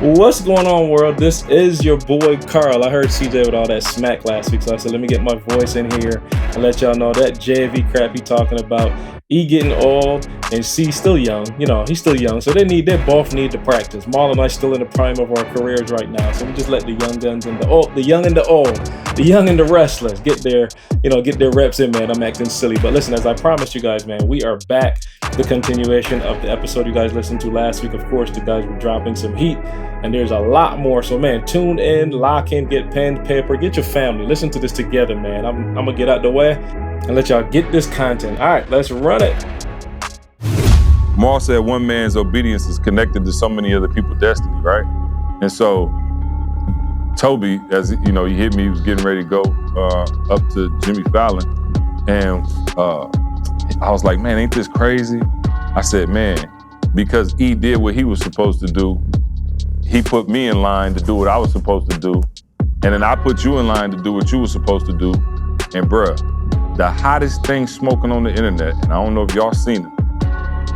What's going on, world? This is your boy Carl. I heard CJ with all that smack last week, so I said let me get my voice in here and let y'all know that JV crap he talking about. E getting old and C still young. You know, he's still young, so they both need to practice. Marlon and I still in the prime of our careers right now, so we just let the young guns and the old, the young and the old, the young and the restless get their reps in, man. I'm acting silly, but listen, as I promised you guys, man, we are back. The continuation of the episode you guys listened to last week. Of course, the guys were dropping some heat, and there's a lot more. So, man, tune in, lock in, get pen, paper, get your family. Listen to this together, man. I'm going to get out the way and let y'all get this content. All right, let's run it. Maul said one man's obedience is connected to so many other people's destiny, right? And so Toby, as you know, he hit me, he was getting ready to go up to Jimmy Fallon. And I was like, man, ain't this crazy? I said, man, because E did what he was supposed to do, he put me in line to do what I was supposed to do. And then I put you in line to do what you were supposed to do. And bruh, the hottest thing smoking on the internet, and I don't know if y'all seen it,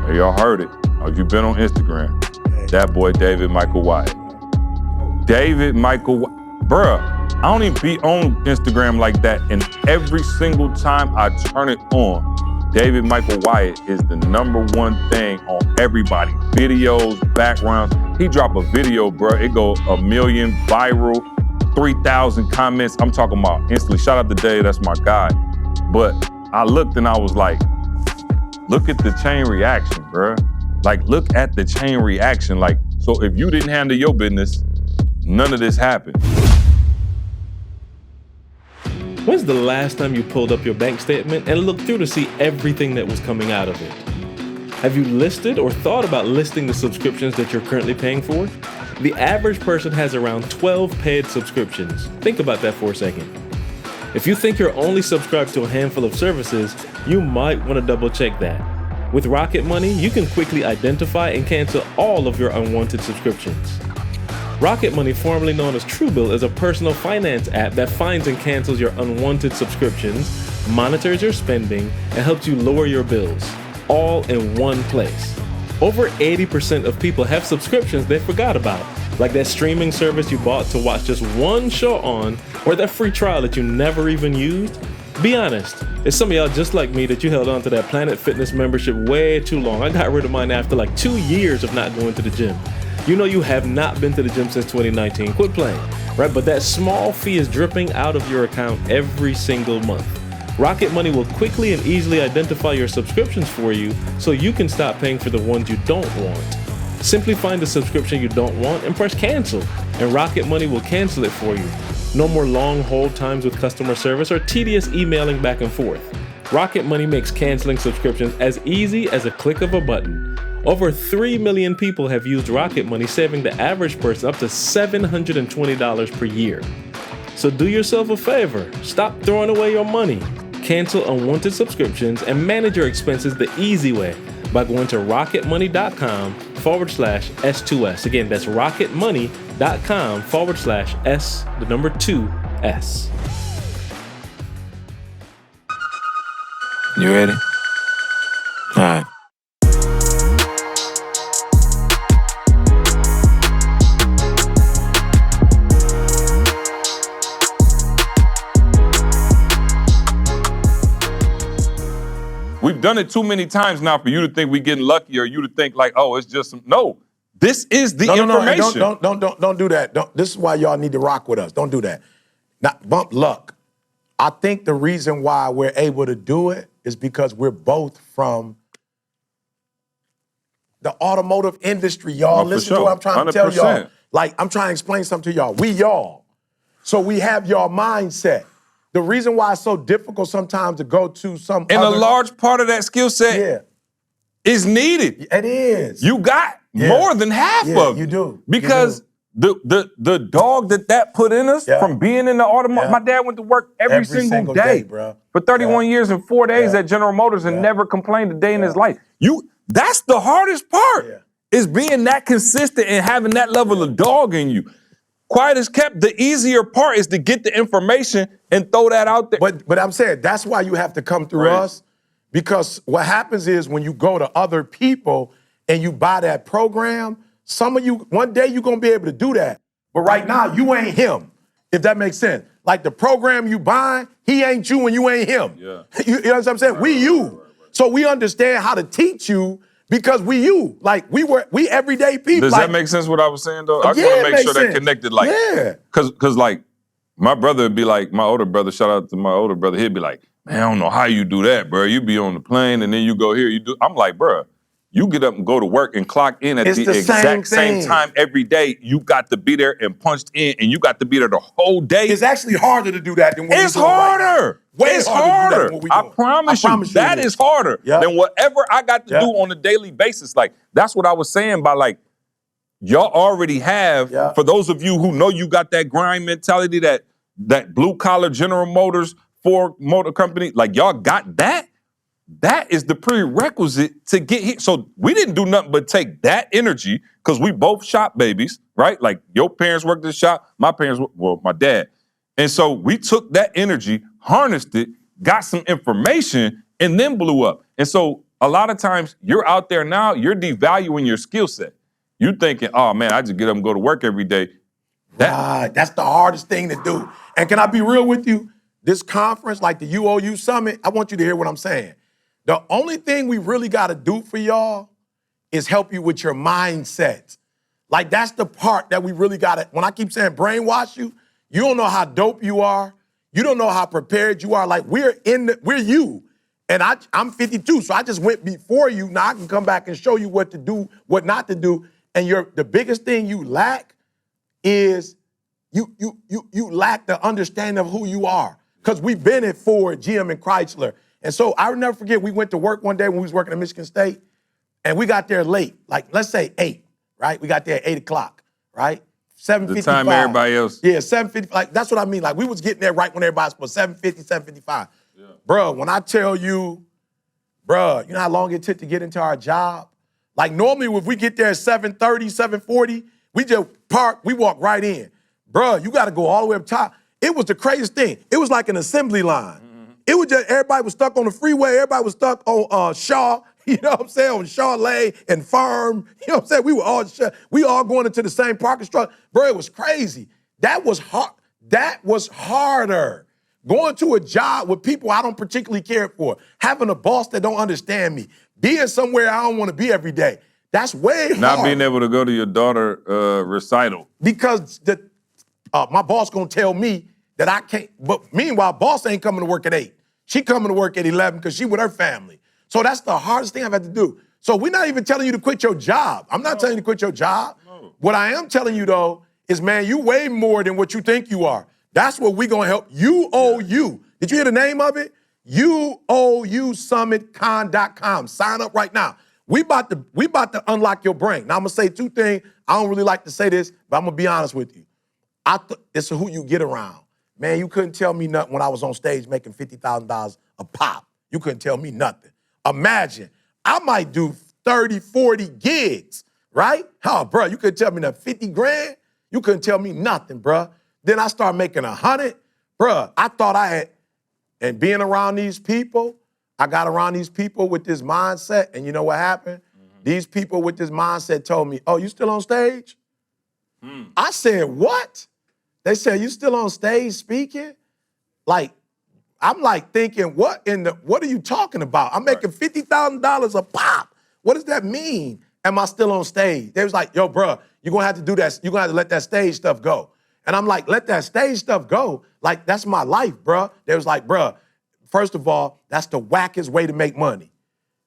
or y'all heard it, or if you've been on Instagram, that boy David Michael Wyatt. David Michael, bruh, I don't even be on Instagram like that, and every single time I turn it on, David Michael Wyatt is the #1 thing on everybody. Videos, backgrounds. He drop a video, bruh, it go 1 million viral, 3,000 comments. I'm talking about instantly. Shout out to Dave, that's my guy. But I looked and I was like, look at the chain reaction, bruh. Like, look at the chain reaction. Like, so if you didn't handle your business, none of this happened. When's the last time you pulled up your bank statement and looked through to see everything that was coming out of it? Have you listed or thought about listing the subscriptions that you're currently paying for? The average person has around 12 paid subscriptions. Think about that for a second. If you think you're only subscribed to a handful of services, you might want to double check that. With Rocket Money, you can quickly identify and cancel all of your unwanted subscriptions. Rocket Money, formerly known as Truebill, is a personal finance app that finds and cancels your unwanted subscriptions, monitors your spending, and helps you lower your bills, all in one place. Over 80% of people have subscriptions they forgot about, like that streaming service you bought to watch just one show on, or that free trial that you never even used. Be honest, it's some of y'all just like me that you held on to that Planet Fitness membership way too long. I got rid of mine after like 2 years of not going to the gym. You know you have not been to the gym since 2019. Quit playing, right? But that small fee is dripping out of your account every single month. Rocket Money will quickly and easily identify your subscriptions for you so you can stop paying for the ones you don't want. Simply find the subscription you don't want and press cancel, and Rocket Money will cancel it for you. No more long hold times with customer service or tedious emailing back and forth. Rocket Money makes canceling subscriptions as easy as a click of a button. Over 3 million people have used Rocket Money, saving the average person up to $720 per year. So do yourself a favor, stop throwing away your money. Cancel unwanted subscriptions and manage your expenses the easy way by going to rocketmoney.com/S2S. Again, that's rocketmoney.com/S2S. You ready? All right. We've done it too many times now for you to think we're getting lucky, or you to think like, oh, it's just some. No, this is the information. Don't do that. This is why y'all need to rock with us. Don't do that. Not bump luck. I think the reason why we're able to do it is because we're both from the automotive industry, y'all. Listen to what I'm trying to tell y'all. Like, I'm trying to explain something to y'all. We y'all. So we have y'all mindset. The reason why it's so difficult sometimes to go to some and a large part of that skill set is needed. It is. You got more than half of it. You do. Because the dog that put in us from being in the automotive, my dad went to work every single day bro. for 31 years and 4 days at General Motors and never complained a day in his life. That's the hardest part, is being that consistent and having that level of dog in you. Quiet as kept, the easier part is to get the information and throw that out there. But I'm saying that's why you have to come through us, because what happens is when you go to other people and you buy that program, Some of you, one day you're gonna be able to do that. But right now, you ain't him, if that makes sense. Like the program you buying, he ain't you and you ain't him. Yeah. You know what I'm saying? We you. Right. So we understand how to teach you because we you. Like we everyday people. Does like, that make sense what I was saying though? I just yeah, want to make sure sense. that connected. Like, yeah. Cause like my brother would be like, my older brother, shout out to my older brother, he'd be like, man, I don't know how you do that, bro. You be on the plane and then you go here, you do. I'm like, bro, you get up and go to work and clock in at the exact same time every day. You got to be there and punched in, and you got to be there the whole day. It's actually harder to do that than what it's harder. Right it's harder. I promise you, that is harder than whatever I got to do on a daily basis. Like, that's what I was saying by like, y'all already have, for those of you who know you got that grind mentality, that blue collar General Motors, Ford Motor Company, like y'all got that. That is the prerequisite to get here. So we didn't do nothing but take that energy, because we both shop babies, right? Like your parents worked at the shop, my parents, well, my dad. And so we took that energy, harnessed it, got some information, and then blew up. And so a lot of times you're out there now, you're devaluing your skill set. You're thinking, oh man, I just get up and go to work every day. That's the hardest thing to do. And can I be real with you? This conference, like the UOU Summit, I want you to hear what I'm saying. The only thing we really got to do for y'all is help you with your mindset. Like, that's the part that we really got to, when I keep saying brainwash you, you don't know how dope you are. You don't know how prepared you are. Like, we're you. And I'm 52, so I just went before you. Now I can come back and show you what to do, what not to do. And the biggest thing you lack is you lack the understanding of who you are. Because we've been at Ford, GM, and Chrysler. And so I'll never forget, we went to work one day when we was working at Michigan State, and we got there late, like let's say 8, right? We got there at 8 o'clock, right? 7:55. The time everybody else. Yeah, 7:50, like that's what I mean. Like we was getting there right when everybody was 7:50, 7:55. Yeah. Bruh, when I tell you, bruh, you know how long it took to get into our job? Like normally if we get there at 7:30, 7:40, we just park, we walk right in. Bruh, you gotta go all the way up top. It was the craziest thing. It was like an assembly line. It was just, everybody was stuck on the freeway. Everybody was stuck on Shaw, you know what I'm saying, on Shaw Lane and Farm. You know what I'm saying? We all going into the same parking structure. Bro, it was crazy. That was hard. That was harder. Going to a job with people I don't particularly care for, having a boss that don't understand me, being somewhere I don't want to be every day. That's way hard. Not being able to go to your daughter recital. Because my boss gonna tell me that I can't, but meanwhile, boss ain't coming to work at 8. She coming to work at 11 because she with her family. So that's the hardest thing I've had to do. So we're not even telling you to quit your job. I'm not telling you to quit your job. No. What I am telling you though is, man, you way more than what you think you are. That's what we're gonna help. UOU. Did you hear the name of it? UOUsummitcon.com. Sign up right now. We about to unlock your brain. Now I'm gonna say 2 things. I don't really like to say this, but I'm gonna be honest with you. It's who you get around. Man, you couldn't tell me nothing when I was on stage making $50,000 a pop. You couldn't tell me nothing. Imagine, I might do 30, 40 gigs, right? Oh, bro, you couldn't tell me that 50 grand? You couldn't tell me nothing, bro. Then I started making 100. Bro, I thought I had, and being around these people, I got around these people with this mindset, and you know what happened? Mm-hmm. These people with this mindset told me, oh, you still on stage? I said, what? They said, you still on stage speaking? Like, I'm like thinking, what are you talking about? I'm making $50,000 a pop. What does that mean? Am I still on stage? They was like, yo, bro, you're gonna have to do that. You're gonna have to let that stage stuff go. And I'm like, let that stage stuff go? Like, that's my life, bro. They was like, bro, first of all, that's the wackest way to make money.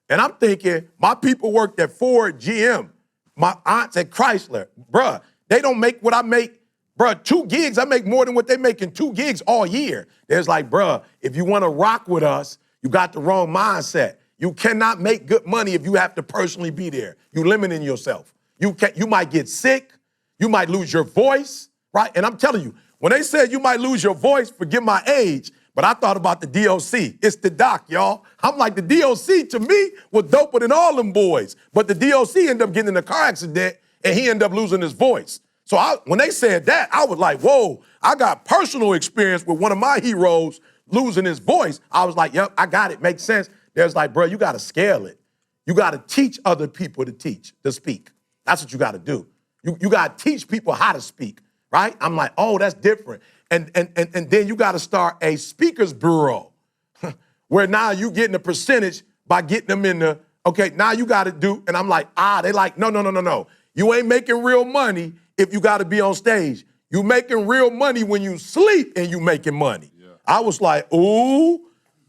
And I'm thinking, my people worked at Ford, GM, my aunts at Chrysler. Bro, they don't make what I make. Bruh, 2 gigs, I make more than what they make in 2 gigs all year. There's like, bruh, if you want to rock with us, you got the wrong mindset. You cannot make good money if you have to personally be there. You limiting yourself. You might get sick. You might lose your voice, right? And I'm telling you, when they said you might lose your voice, forgive my age, but I thought about the DOC. It's the doc, y'all. I'm like, the DOC to me was doper than all them boys. But the DOC ended up getting in a car accident and he ended up losing his voice. So when they said that, I was like, whoa, I got personal experience with one of my heroes losing his voice. I was like, yep, I got it. Makes sense. There's like, bro, you got to scale it. You got to teach other people to speak. That's what you got to do. You got to teach people how to speak, right? I'm like, oh, that's different. And then you got to start a speakers bureau where now you getting a percentage by getting them in the, okay, now you got to do, and I'm like, they like, no. You ain't making real money if you got to be on stage. You making real money when you sleep and you making money. Yeah. I was like, ooh.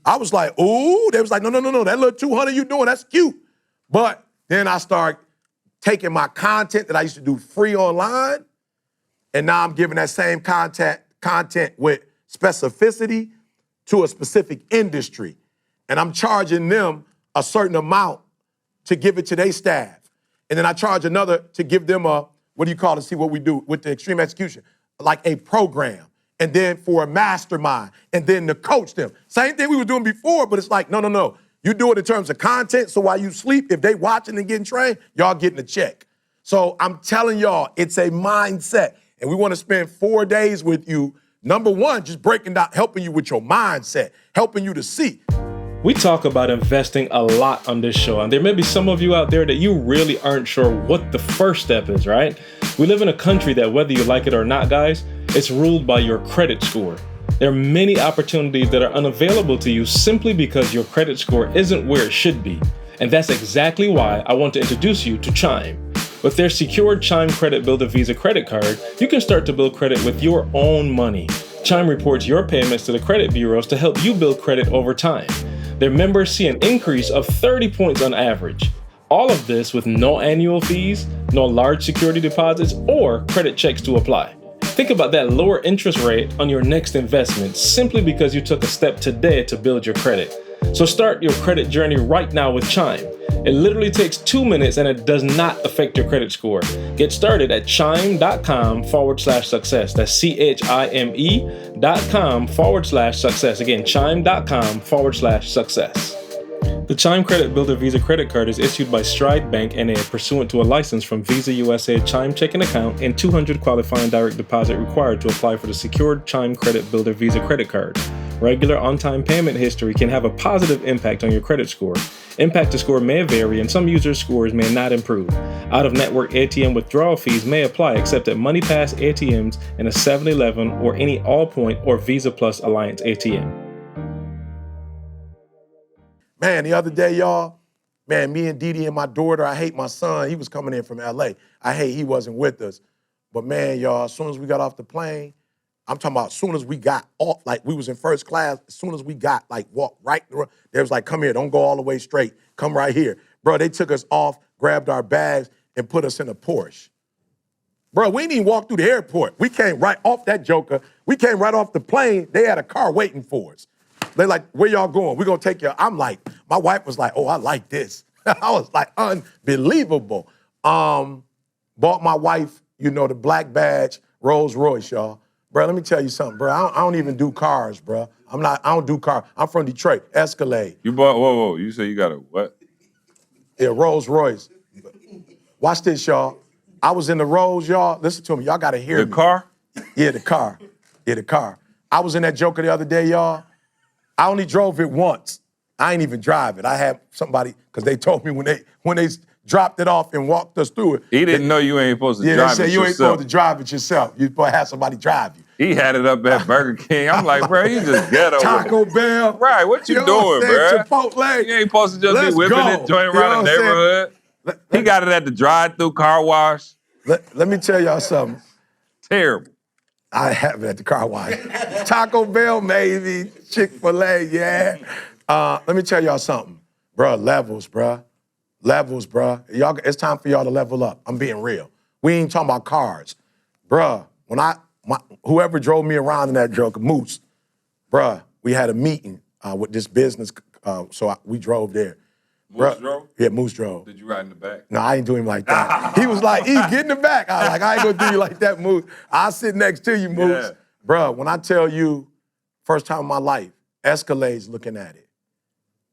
They was like, no. That little 200 you doing, that's cute. But then I start taking my content that I used to do free online, and now I'm giving that same content with specificity to a specific industry. And I'm charging them a certain amount to give it to their staff. And then I charge another to give them see what we do with the extreme execution, like a program. And then for a mastermind, and then to coach them. Same thing we were doing before, but it's like, no. You do it in terms of content, so while you sleep, if they watching and getting trained, y'all getting a check. So I'm telling y'all, it's a mindset. And we want to spend 4 days with you. Number one, just breaking down, helping you with your mindset, helping you to see. We talk about investing a lot on this show, and there may be some of you out there that you really aren't sure what the first step is, right? We live in a country that, whether you like it or not, guys, it's ruled by your credit score. There are many opportunities that are unavailable to you simply because your credit score isn't where it should be. And that's exactly why I want to introduce you to Chime. With their secured Chime Credit Builder Visa credit card, you can start to build credit with your own money. Chime reports your payments to the credit bureaus to help you build credit over time. Their members see an increase of 30 points on average. All of this with no annual fees, no large security deposits, or credit checks to apply. Think about that lower interest rate on your next investment simply because you took a step today to build your credit. So start your credit journey right now with Chime. It literally takes 2 minutes and it does not affect your credit score. Get started at chime.com/success. That's CHIME.com/success. Again, chime.com/success. The Chime Credit Builder Visa credit card is issued by Stride Bank NA pursuant to a license from Visa USA Chime checking account and 200 qualifying direct deposit required to apply for the secured Chime Credit Builder Visa credit card. Regular on-time payment history can have a positive impact on your credit score. Impact to score may vary and some users' scores may not improve. Out-of-network ATM withdrawal fees may apply except at MoneyPass ATMs and a 7-Eleven or any Allpoint or Visa Plus Alliance ATM. Man, the other day, y'all, me and Didi and my daughter, I hate my son. He was coming in from LA. I hate he wasn't with us. But man, y'all, as soon as we got off the plane, I'm talking about as soon as we got off, like we was in first class, as soon as we got, like, walked right, they was like, come here, don't go all the way straight. Come right here. Bro, they took us off, grabbed our bags, and put us in a Porsche. Bro, we didn't even walk through the airport. We came right off that joker. We came right off the plane. They had a car waiting for us. They like, where y'all going? We're going to take you. I'm like, my wife was like, oh, I like this. I was like, unbelievable. Bought my wife, the black badge Rolls Royce, y'all. Bro, let me tell you something, bro. I don't even do cars, bro. I don't do cars. I'm from Detroit, Escalade. You bought, whoa, you say you got a what? Yeah, Rolls Royce. Watch this, y'all. I was in the Rolls, y'all. Listen to me. Y'all got to hear me. The car? Yeah, the car. I was in that joker the other day, y'all. I only drove it once. I ain't even drive it. I had somebody, because they told me when they dropped it off and walked us through it. He didn't know you ain't supposed to drive it yourself. Yeah, they said you ain't supposed to drive it yourself. You're supposed to have somebody drive you. He had it up at Burger King. I'm like, bro, you just ghetto. Taco Bell. Right, what you doing, bro? Chipotle. You ain't supposed to just be whipping it, joining around the neighborhood. He got it at the drive-through car wash. Let me tell y'all something. Terrible. I have it at the car wash. Taco Bell, maybe. Chick-fil-A, yeah. Let me tell y'all something. Bruh, levels, bruh. Y'all, it's time for y'all to level up. I'm being real. We ain't talking about cars. Bruh, whoever drove me around in that joke, Moose, bruh, we had a meeting with this business, we drove there. Moose drove? Yeah, Moose drove. Did you ride in the back? No, I ain't doing him like that. He was like, get in the back. I was like, I ain't gonna do you like that, Moose. I'll sit next to you, Moose. Yeah. Bruh, when I tell you, first time in my life, Escalade's looking at it.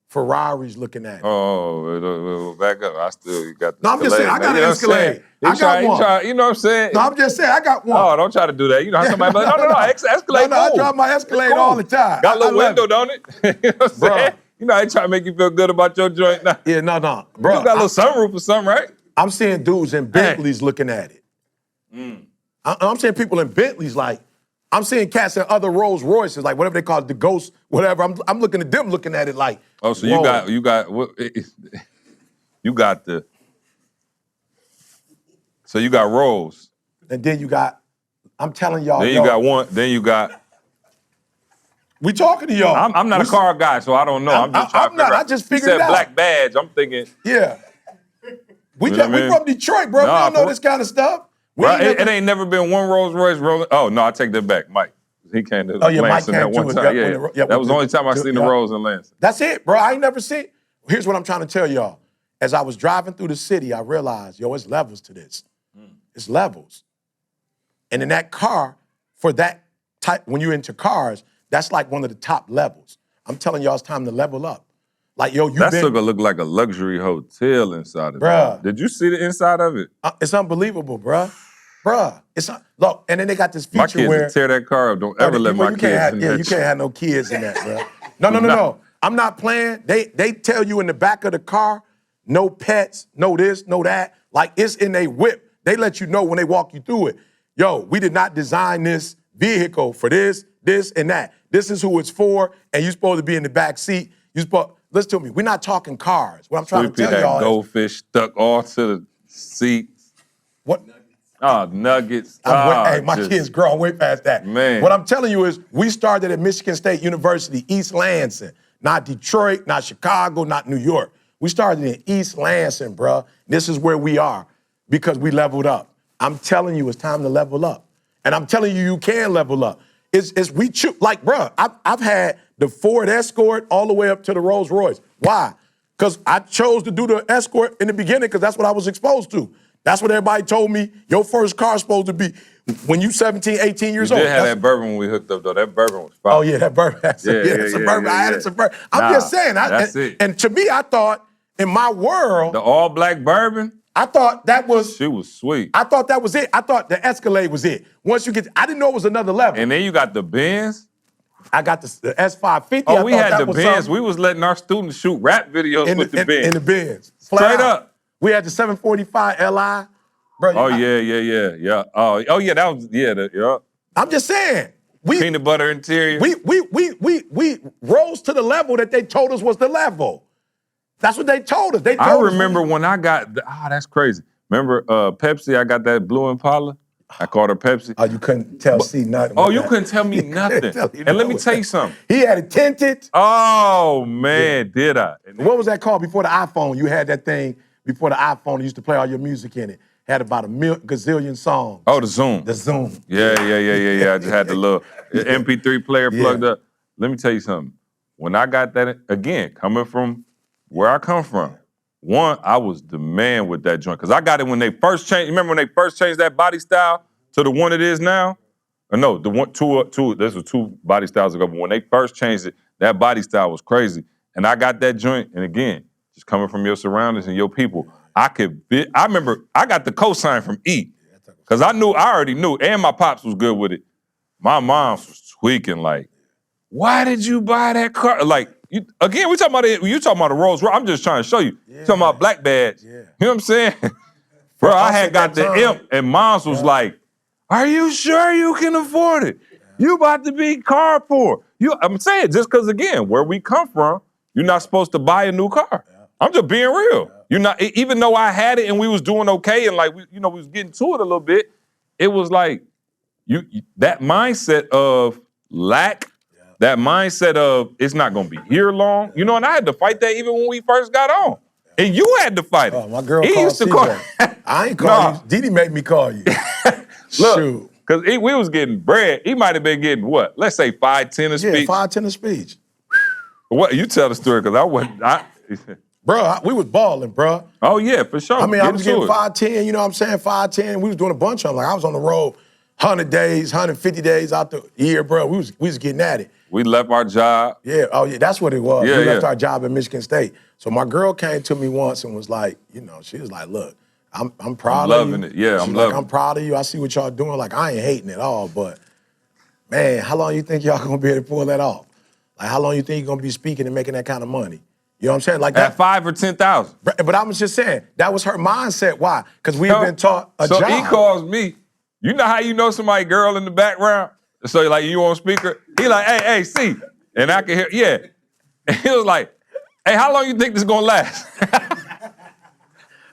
Ferrari's looking at it. Oh, back up. You got the No, I'm just saying, I got an Escalade. I got one. You know what I'm saying? No, I'm just saying, I got one. Oh, don't try to do that. You know how somebody be like, no, Escalade. No, I drive my Escalade all the time. Got a little window, don't it? You know what I'm saying? You know, I try to make you feel good about your joint now. Yeah, no. Bro, You got a little sunroof or something, right? I'm seeing dudes in Bentleys looking at it. I'm seeing people in Bentleys like, I'm seeing cats in other Rolls Royces, like whatever they call it, the Ghost, whatever. I'm looking at them looking at it like, oh, so whoa. you got so you got Rolls. And then you got, I'm telling y'all. Then you got one, then you got. We talking to y'all. I'm not a car guy, so I don't know. I'm just trying to figure out. I just figured it out. You said black badge, I'm thinking. Yeah. We You know what I mean? from Detroit, bro. We don't know this kind of stuff. Bro, it ain't never been one Rolls Royce rolling. Oh, no, I take that back. Mike. He came to Lansing that one time. Yeah, that was the only time I seen the Rolls in Lansing. That's it, bro. I ain't never seen. Here's what I'm trying to tell y'all. As I was driving through the city, I realized, it's levels to this. It's levels. And in that car, for that type, when you're into cars, that's like one of the top levels. I'm telling y'all, it's time to level up. Like, That's gonna look like a luxury hotel inside of it. Did you see the inside of it? It's unbelievable, bruh. Look, and then they got this feature my kids where will tear that car up. Don't ever let my kids in that. You can't have no kids in that, bro. No. I'm not playing. They tell you in the back of the car, no pets, no this, no that. Like, it's in a whip. They let you know when they walk you through it. We did not design this vehicle for this, and that. This is who it's for, and you're supposed to be in the back seat. Listen to me. We're not talking cars. What I'm trying to tell y'all is goldfish stuck all to the seats. What? Oh, nuggets. Hey, my kids grown way past that. Man. What I'm telling you is we started at Michigan State University, East Lansing. Not Detroit, not Chicago, not New York. We started in East Lansing, bruh. This is where we are because we leveled up. I'm telling you, it's time to level up. And I'm telling you can level up. Bruh, I've had the Ford Escort all the way up to the Rolls Royce. Why? Because I chose to do the Escort in the beginning because that's what I was exposed to. That's what everybody told me your first car's supposed to be when you 17, 18 years old. We did have that bourbon when we hooked up, though. That bourbon was fire. Oh, yeah, that bourbon. It's a bourbon. I had some bourbon. I'm just saying. That's it. And to me, I thought, in my world. The all-black bourbon? I thought that was. She was sweet. I thought that was it. I thought the Escalade was it. Once you get, I didn't know it was another level. And then you got the Benz. I got the S550. Oh, we had the Benz. We was letting our students shoot rap videos with the Benz. In the Benz. Straight up. We had the 745 Li. Bro, oh, yeah. Oh, yeah, that was, yeah. I'm just saying. Peanut butter interior. We rose to the level that they told us was the level. That's what they told us. I remember when I got, that's crazy. Remember Pepsi, I got that blue Impala? I called her Pepsi. Oh, you couldn't tell C nothing. Oh, you couldn't tell me nothing. And let me tell you something. He had it tinted. Oh, man, did I? What was that called before the iPhone? You had that thing before the iPhone. You used to play all your music in it. Had about a gazillion songs. Oh, the Zoom. The Zoom. Yeah. I just had the little MP3 player plugged up. Let me tell you something. When I got that, again, coming from where I come from, one, I was the man with that joint. Because I got it when they first changed. Remember when they first changed that body style to the one it is now? Or no, this was two body styles ago. But when they first changed it, that body style was crazy. And I got that joint. And again, just coming from your surroundings and your people, I remember I got the cosign from E. Because I already knew, and my pops was good with it. My mom was tweaking like, why did you buy that car? Like, again, you talking about the Rolls Royce. I'm just trying to show you. Yeah. Talking about black badge. Yeah. You know what I'm saying? Bro, I had got the imp, and mom's was like, are you sure you can afford it? Yeah. You about to be car poor. I'm saying, just because, again, where we come from, you're not supposed to buy a new car. Yeah. I'm just being real. Yeah. You're not, even though I had it and we was doing okay and like, we was getting to it a little bit, it was like, that mindset of lack, that mindset of it's not gonna be here long, and I had to fight that even when we first got on. And you had to fight it. Oh, my girl called CJ. I ain't call you. Didi made me call you. Look, because we was getting bread. He might have been getting what? Let's say 5-10 a speech. Yeah, 5-10 a speech. What? You tell the story, because Bro, we was balling, bro. Oh, yeah, for sure. I mean, I was getting 5-10, you know what I'm saying? 5-10. We was doing a bunch of them. Like, I was on the road 100 days, 150 days out the year, bro. We was getting at it. We left our job. Yeah, that's what it was. Yeah, we left our job at Michigan State. So my girl came to me once and was like, she was like, look, I'm proud of you. I'm loving it. Yeah, I'm proud of you. I see what y'all doing. Like, I ain't hating at all, but, man, how long you think y'all gonna be able to pull that off? Like, how long you think you're gonna be speaking and making that kind of money? You know what I'm saying? Like at that. 5 or 10,000. But I was just saying, that was her mindset. Why? Because we've been taught a job. So he calls me. You know how you know somebody girl in the background? So like you on speaker? He like, hey, see. And I can hear, yeah. And he was like, hey, how long you think this is gonna last?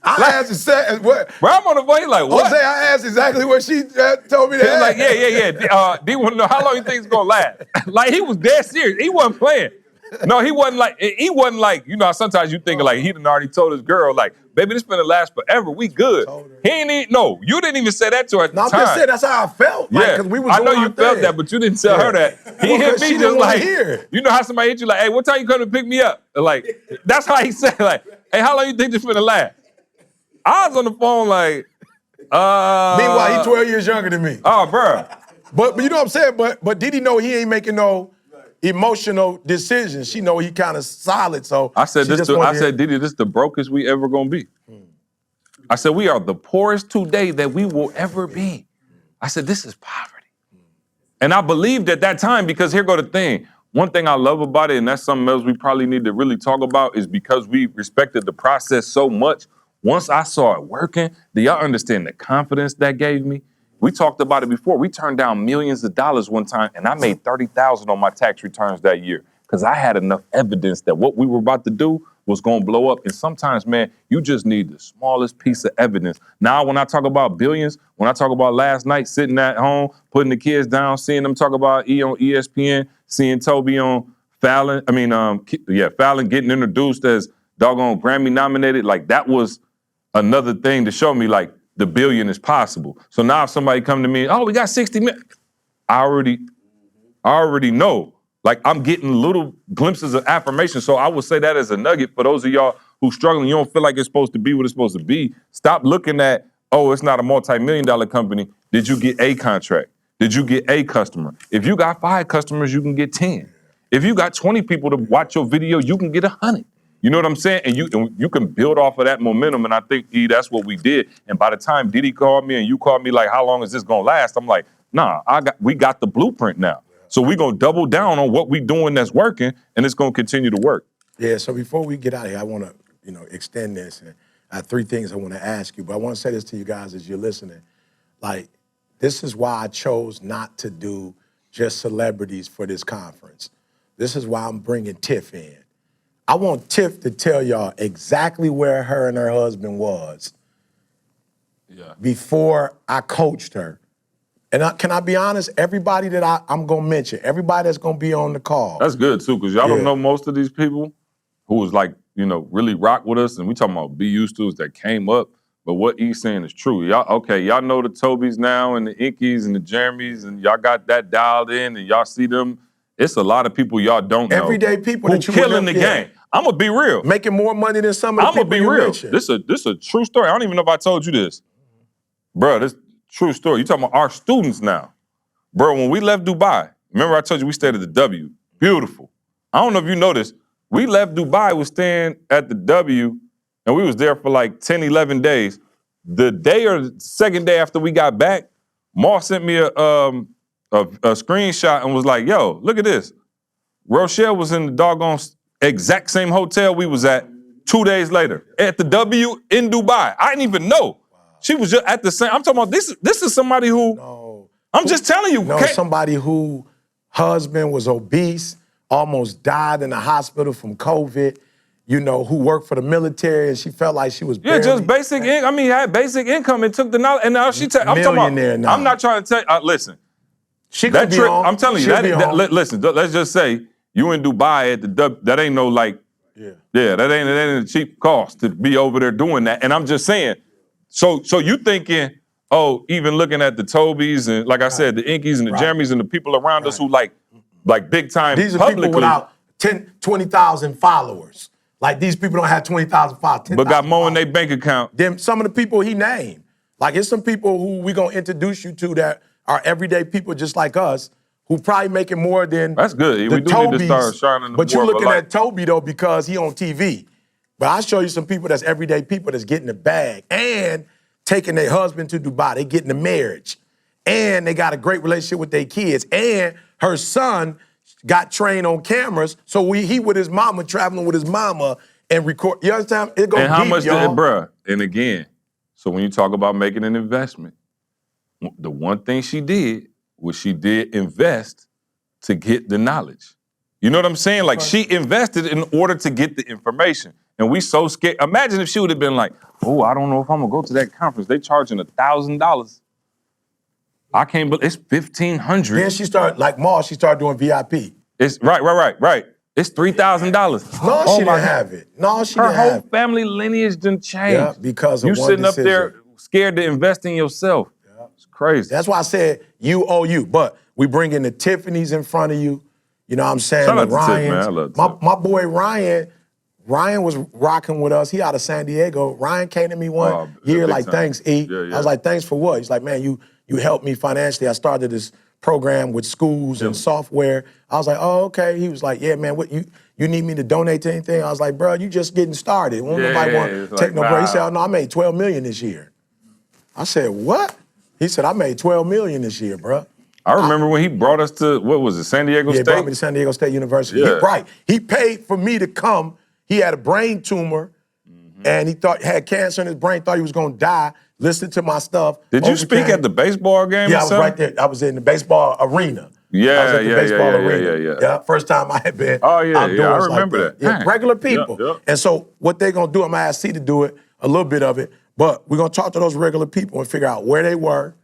I asked what? Bro, I'm on the phone, he like, what? Jose, I asked exactly what she told me to He was like, ask. yeah. D want to know how long you think it's gonna last? Like, he was dead serious. He wasn't playing. No, he wasn't like, you know how sometimes you think like he done already told his girl, like, baby, this finna last forever. We good. He ain't even, no, you didn't even say that to her at the time. I'm just saying, that's how I felt. Like, Yeah, we was I know doing you our felt thing. that, but you didn't tell her that. He hit me she just didn't wanna like, hear it. you know how somebody hit you like, hey, what time you coming to pick me up? Like, that's how he said, like, hey, how long you think this finna last? I was on the phone like, Meanwhile, he's 12 years younger than me. Oh, bro. But you know what I'm saying? But did he know he ain't making no emotional decisions? She know he kind of solid, so I said, Diddy, this the brokest we ever gonna be. I said, we are the poorest today that we will ever be. I said, this is poverty. And I believed at that time, because here go the thing. One thing I love about it, and that's something else we probably need to really talk about, is because we respected the process so much. Once I saw it working, do y'all understand the confidence that gave me? We talked about it before. We turned down millions of dollars one time, and I made $30,000 on my tax returns that year because I had enough evidence that what we were about to do was going to blow up. And sometimes, man, you just need the smallest piece of evidence. Now, when I talk about billions, when I talk about last night sitting at home, putting the kids down, seeing them talk about E on ESPN, seeing Toby on Fallon, Fallon getting introduced as doggone Grammy nominated, like that was another thing to show me like the billion is possible. So now if somebody come to me, oh, we got 60 million, I already know. Like I'm getting little glimpses of affirmation. So I would say that as a nugget for those of y'all who struggling, you don't feel like it's supposed to be what it's supposed to be. Stop looking at, oh, it's not a multi-million-dollar company. Did you get a contract? Did you get a customer? If you got 5 customers, you can get 10. If you got 20 people to watch your video, you can get 100. You know what I'm saying? And you can build off of that momentum, and I think, E, that's what we did. And by the time Diddy called me and you called me like, how long is this gonna last? I'm like, nah, we got the blueprint now. So we're gonna double down on what we doing that's working, and it's gonna continue to work. Yeah, so before we get out of here, I wanna, extend this. And I have 3 things I wanna ask you, but I wanna say this to you guys as you're listening. Like, this is why I chose not to do just celebrities for this conference. This is why I'm bringing Tiff in. I want Tiff to tell y'all exactly where her and her husband was before I coached her. And can I be honest? Everybody that I'm going to mention, everybody that's going to be on the call. That's good, too, because y'all don't know most of these people who was like, really rock with us. And we talking about B-used that came up. But what E's saying is true. Y'all know the Tobys now and the Inkies and the Jeremys, and y'all got that dialed in, and y'all see them. It's a lot of people y'all don't know. Everyday people who that you killing the game. I'm gonna be real. Making more money than some of the people you mentioned. This a true story. I don't even know if I told you this. Bro, this true story. You talking about our students now. Bro, when we left Dubai, remember I told you we stayed at the W. Beautiful. I don't know if you noticed. We left Dubai, was staying at the W, and we was there for like 10, 11 days. The day or the second day after we got back, Moss sent me a screenshot and was like, yo, look at this. Rochelle was in the doggone exact same hotel we was at 2 days later at the W in Dubai. I didn't even know. Wow. She was just at the same. I'm talking about this is somebody who, I'm just telling you. Somebody who husband was obese, almost died in the hospital from COVID, who worked for the military, and she felt like she was barely. Yeah, just basic income. Had basic income and took the knowledge. And now she I'm talking about, now. I'm not trying to tell you, listen. She could be home. I'm telling you, listen, let's just say you in Dubai at the W, that ain't no like, that ain't a cheap cost to be over there doing that. And I'm just saying, so you thinking, oh, even looking at the Tobys and like I said, the Inkies and the Jeremys and the people around us who like big time These are publicly, people without 20,000 followers. Like these people don't have 20,000 followers. But got more in their bank account. Them some of the people he named. Like it's some people who we gonna introduce you to that are everyday people just like us, who probably making more than that's good. The we do Tobys, need to start shining. But you're looking at Toby though because he on TV. But I'll show you some people that's everyday people that's getting the bag and taking their husband to Dubai. They getting the marriage, and they got a great relationship with their kids. And her son, got trained on cameras, so he with his mama, traveling with his mama and record. You understand? It goes and how deep, much y'all. bruh? And again, so when you talk about making an investment, the one thing she did was she did invest to get the knowledge. You know what I'm saying? Like she invested in order to get the information. And we so scared. Imagine if she would have been like, oh, I don't know if I'm gonna go to that conference. They charging $1,000. I can't believe it's $1,500. Then she started, like Moss, she started doing VIP. It's right. It's $3,000. No, she didn't have it. No, she didn't have it. Her whole family lineage didn't change. Yeah, because of you one sitting decision. up there scared to invest in yourself. Yeah. It's crazy. That's why I said you owe you. But we bring in the Tiffany's in front of you. You know what I'm saying? Shout out the to Tiff, Ryans. man. I love Tiff. My boy Ryan was rocking with us. He out of San Diego. Ryan came to me one year like, thanks, E. I was like, thanks for what? He's like, man, you helped me financially. I started this program with schools and software. I was like, oh, okay. He was like, yeah, man, what you need me to donate to anything? I was like, bro, you just getting started. Nobody want to take no break. He said, oh, no, I made $12 million this year. I said, what? He said, I made $12 million this year, bro. I remember when he brought us to, what was it, San Diego State? Yeah, he brought me to San Diego State University. Yeah. He paid for me to come. He had a brain tumor, and he had cancer in his brain, thought he was going to die, listened to my stuff. Did you speak at the baseball game Yeah, or I was something? right there. I was in the baseball arena. Yeah, I was at the baseball arena. Yeah. Yeah, first time I had been outdoors I remember like that. Yeah, regular people. Yeah. And so what they're going to do, I'm going to ask C to do it, a little bit of it, but we're going to talk to those regular people and figure out where they were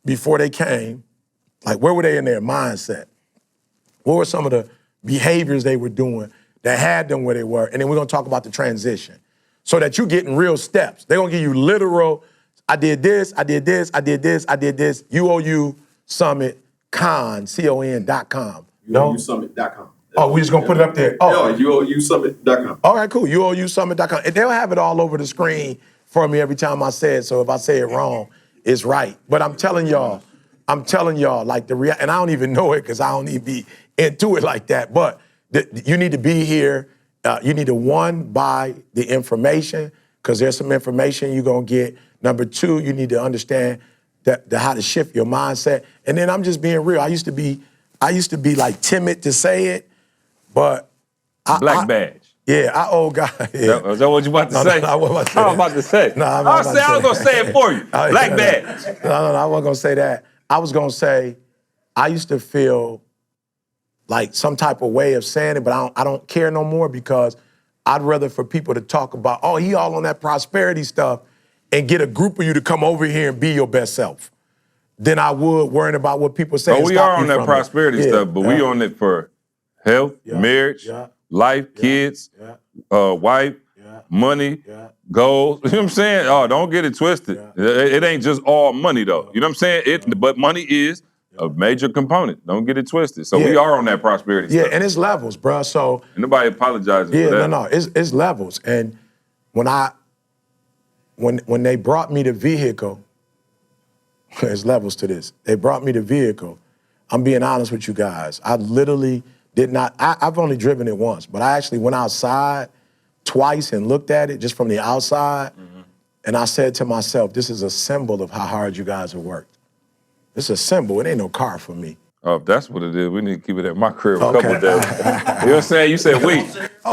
before they came. Like, where were they in their mindset? What were some of the behaviors they were doing that had them where they were? And then we're going to talk about the transition so that you're getting real steps. They're going to give you literal, I did this, I did this, I did this, I did this, UOU Summit Con, CON.com. UOUSummit.com. Oh, we just going to put it up there? Oh, yeah, UOUSummit.com. All right, cool, UOUSummit.com. And they'll have it all over the screen for me every time I say it, so if I say it wrong, it's right. But I'm telling y'all, like and I don't even know it because I don't even be into it like that. But you need to be here. You need to, buy the information because there's some information you're gonna get. Number two, you need to understand how to shift your mindset. And then I'm just being real. I used to be like timid to say it, but Black badge. Yeah, God. Yeah. Is that what you about to say? No, I wasn't I was about to say. No, I was going to say it for you. Black badge. No, I wasn't going to say that. I was going to say, I used to feel like some type of way of saying it, but I don't care no more because I'd rather for people to talk about, oh, he all on that prosperity stuff and get a group of you to come over here and be your best self than I would worrying about what people say. But we are on that prosperity stuff, but we on it for health, marriage, life, kids, wife, money, goals. You know what I'm saying? Oh, don't get it twisted. It ain't just all money though. You know what I'm saying? But money is a major component. Don't get it twisted. So we are on that prosperity stuff. Yeah, and it's levels, bro. So and nobody apologizing for that. No, it's levels. And when they brought me the vehicle, there's levels to this. They brought me the vehicle. I'm being honest with you guys. I literally did not, I've only driven it once, but I actually went outside twice and looked at it just from the outside, and I said to myself, this is a symbol of how hard you guys have worked. It's a symbol. It ain't no car for me. Oh, if that's what it is, we need to keep it at my crib a couple of days. You know what I'm saying? You said we.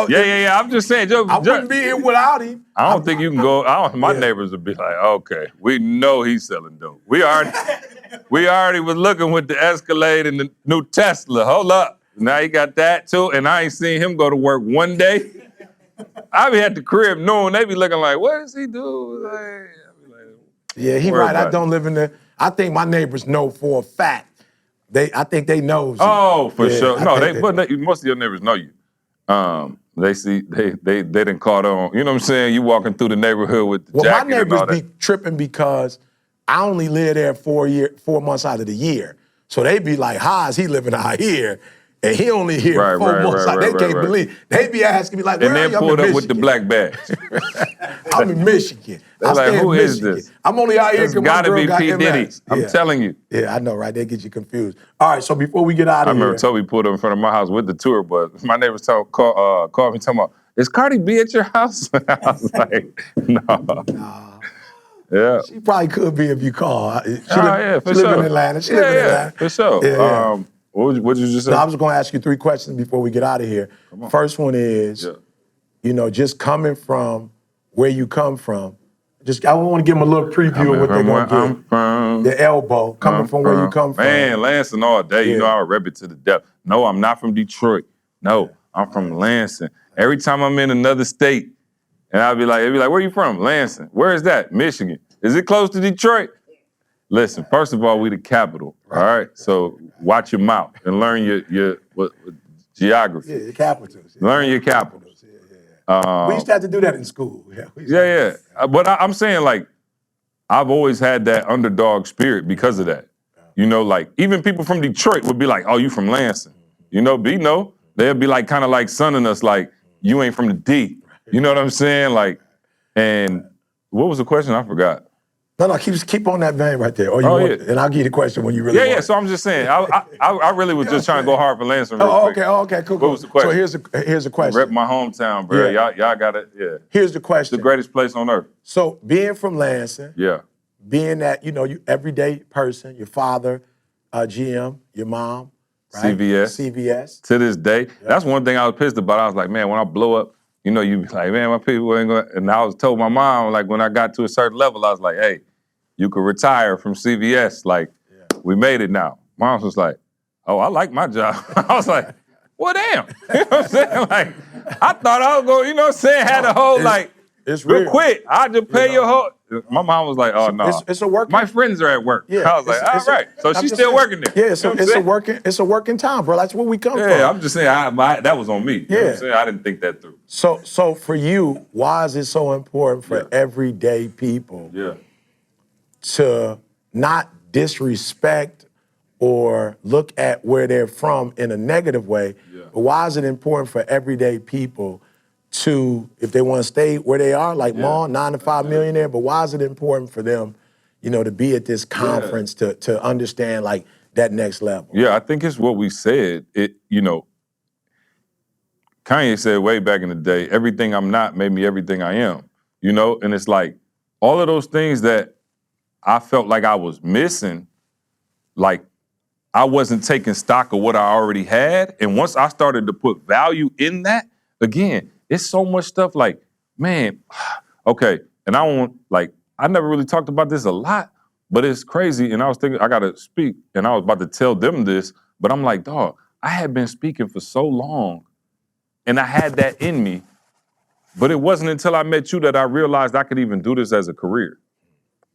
Yeah. I'm just saying. I wouldn't be here without him. I don't think you can go. My neighbors would be like, okay, we know he's selling dope. We already was looking with the Escalade and the new Tesla. Hold up. Now he got that too, and I ain't seen him go to work one day. I be at the crib noon. They be looking like, what does he do? Yeah, he right. I don't live in there. I think my neighbors know for a fact. I think they know. Oh, for sure. No, most of your neighbors know you. They see they done caught on. You know what I'm saying? You walking through the neighborhood with the jacket. Well, my neighbors and all be tripping because I only live there 4 months out of the year. So they be like, how is he living out here? And he only here 4 months out. They can't believe. They be asking me like, where are you? And then pulled up with the black badge. I'm in Michigan. They're like, who is this? I'm only out here because my girl got P. Diddy. I'm telling you. Yeah, I know, right? They get you confused. All right, so before we get out of here. I remember Toby pulled up in front of my house with the tour bus. My neighbors called me talking about, is Cardi B at your house? I was like, no. Yeah. She probably could be if you call. She for live sure. in Atlanta. She live in Atlanta. For sure. Yeah. What did you just say? No, I was going to ask you 3 questions before we get out of here. First one is, just coming from where you come from. I want to give them a little preview of what they're going to get. From, the elbow, coming from where you come from. Man, Lansing all day. You know I rep it to the death. No, I'm not from Detroit. No, I'm from Lansing. Every time I'm in another state, and it'd be like, where you from? Lansing. Where is that? Michigan. Is it close to Detroit? Listen, first of all, we the capital, all right? So watch your mouth and learn your geography. Yeah, your capitals. Yeah. Learn your capitals. We used to have to do that in school. But I'm saying, like, I've always had that underdog spirit because of that. You know, like, even people from Detroit would be like, oh, you from Lansing. You know, but no, they'll be like, kind of like sunning us, like, you ain't from the D. You know what I'm saying? Like, and what was the question? I forgot. No, keep on that vein right there. And I'll give you the question when you really want it. So I'm just saying, I really was just trying to go hard for Lansing real quick. Okay, cool. What was the question? So here's the question. Rep my hometown, bro. Yeah. Y'all got it, Here's the question. It's the greatest place on earth. So being from Lansing, being that, you everyday person, your father, GM, your mom, right? CVS. To this day. That's one thing I was pissed about. I was like, man, when I blow up, you be like, man, my people ain't going to, and I was told my mom, like, when I got to a certain level, I was like, hey, you could retire from CVS. Like, we made it now. Mom was like, oh, I like my job. I was like, well, damn. You know what I'm saying? Like, I thought I was going, you know what I'm saying? Had a whole, it's real. Quick. I just pay your whole. My mom was like, oh, no. It's a working. My friends are at work. Yeah, I was like, all right. So she's still working there. Yeah, so it's a working time, bro. That's where we come from. Yeah, I'm just saying, that was on me. You know what I'm saying? I didn't think that through. So for you, why is it so important for everyday people to not disrespect or look at where they're from in a negative way, but why is it important for everyday people to, if they want to stay where they are, like Maul, 9 to 5 millionaire, but why is it important for them, to be at this conference to understand like that next level? Yeah, I think it's what we said. Kanye said way back in the day, everything I'm not made me everything I am, and it's like all of those things that I felt like I was missing, like I wasn't taking stock of what I already had. And once I started to put value in that, again, it's so much stuff like, man, okay. And I never really talked about this a lot, but it's crazy. And I was thinking, I got to speak. And I was about to tell them this, but I'm like, dog, I had been speaking for so long and I had that in me, but it wasn't until I met you that I realized I could even do this as a career.